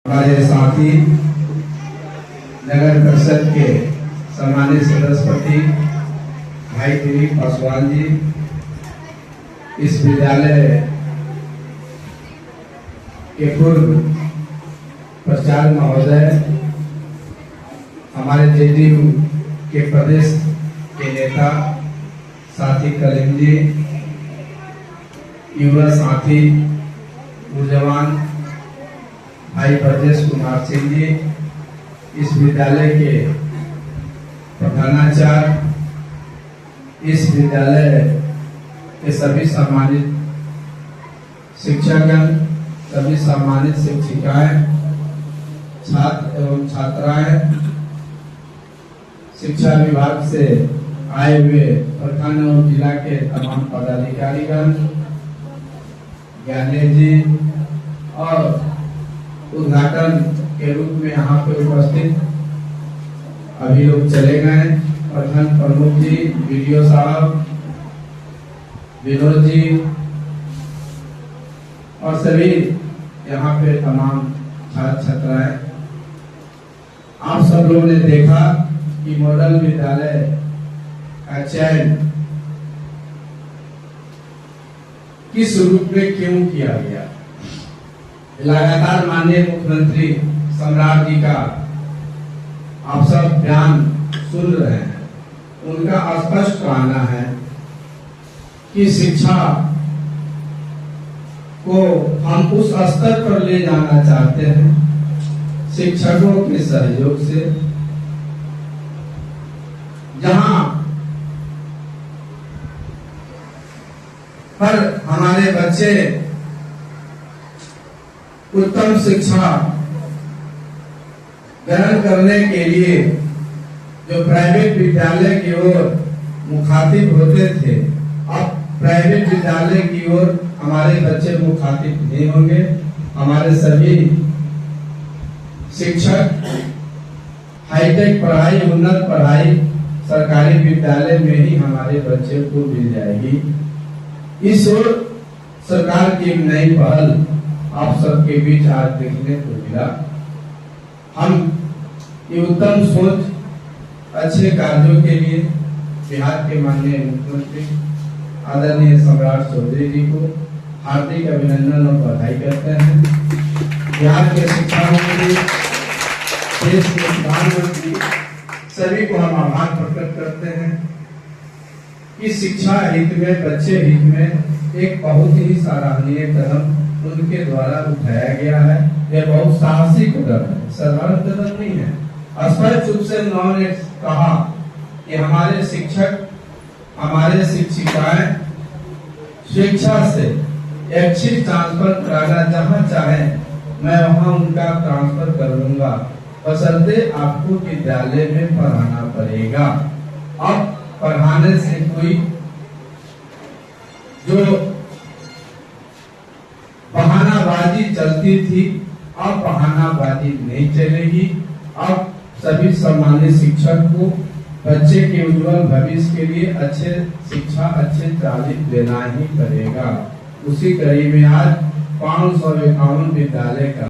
हमारे साथी नगर परिषद के सम्मानित सदस्यपति भाई दिलीप पासवान जी, इस विद्यालय के पूर्व प्राचार्य महोदय, हमारे जेडीयू के प्रदेश के नेता साथी कलीम जी, युवा साथी नौजवान भाई ब्रजेश कुमार सिंह जी, इस विद्यालय के प्रधानाचार्य, इस विद्यालय के सभी सम्मानित शिक्षकगण, सभी सम्मानित शिक्षिकाएं, छात्र एवं छात्राएं, शिक्षा विभाग से आए हुए प्रखंड एवं जिला के तमाम पदाधिकारीगण, ज्ञानी जी और उद्घाटन के रूप में यहाँ पे उपस्थित अभी लोग चले गए, प्रखंड प्रमुख जी, वीडियो साहब, विनोद जी और सभी यहाँ पे तमाम छात्र छात्राएं। आप सब लोगों ने देखा कि मॉडल विद्यालय का चयन किस रूप में क्यों किया गया। लगातार माननीय मुख्यमंत्री सम्राट जी का आप सब बयान सुन रहे हैं। उनका स्पष्ट कहना है कि शिक्षा को हम उस स्तर पर ले जाना चाहते हैं शिक्षकों के सहयोग से, जहां पर हमारे बच्चे उत्तम शिक्षा ग्रहण करने के लिए जो प्राइवेट विद्यालय की ओर मुखातिब होते थे, अब प्राइवेट विद्यालय की ओर हमारे बच्चे मुखातिब नहीं होंगे। हमारे सभी शिक्षक हाईटेक पढ़ाई, उन्नत पढ़ाई सरकारी विद्यालय में ही हमारे बच्चे को मिल जाएगी। इस ओर सरकार की एक नई पहल आप सबके बीच आज देखने को मिला। हम ये उत्तम सोच, अच्छे कार्यों के लिए बिहार के माननीय मुख्यमंत्री आदरणीय सम्राट चौधरी जी को हार्दिक अभिनंदन और बधाई करते हैं। बिहार के शिक्षा मंत्री, देश के प्रधानमंत्री, सभी को हम आभार प्रकट करते हैं कि शिक्षा हित में, बच्चे हित में एक बहुत ही सराहनीय कदम उनके द्वारा उठाया गया है। यह बहुत साहसी कदम है, साधारण कदम नहीं है। स्पष्ट रूप से उन्होंने कहा कि हमारे शिक्षक, हमारे शिक्षिकाएं स्वेच्छा से एक्सिस ट्रांसफर कराना जहां चाहे मैं वहां उनका ट्रांसफर कर लूंगा, बशर्ते आपको विद्यालय में पढ़ाना पड़ेगा। अब पढ़ाने से कोई जो बहानाबाजी चलती थी, अब बहानाबाजी नहीं चलेगी। अब सभी सम्मानित शिक्षक को बच्चे के उज्जवल भविष्य के लिए अच्छे शिक्षा, अच्छे तालीम देना ही पड़ेगा। उसी कड़ी में आज 551 विद्यालय का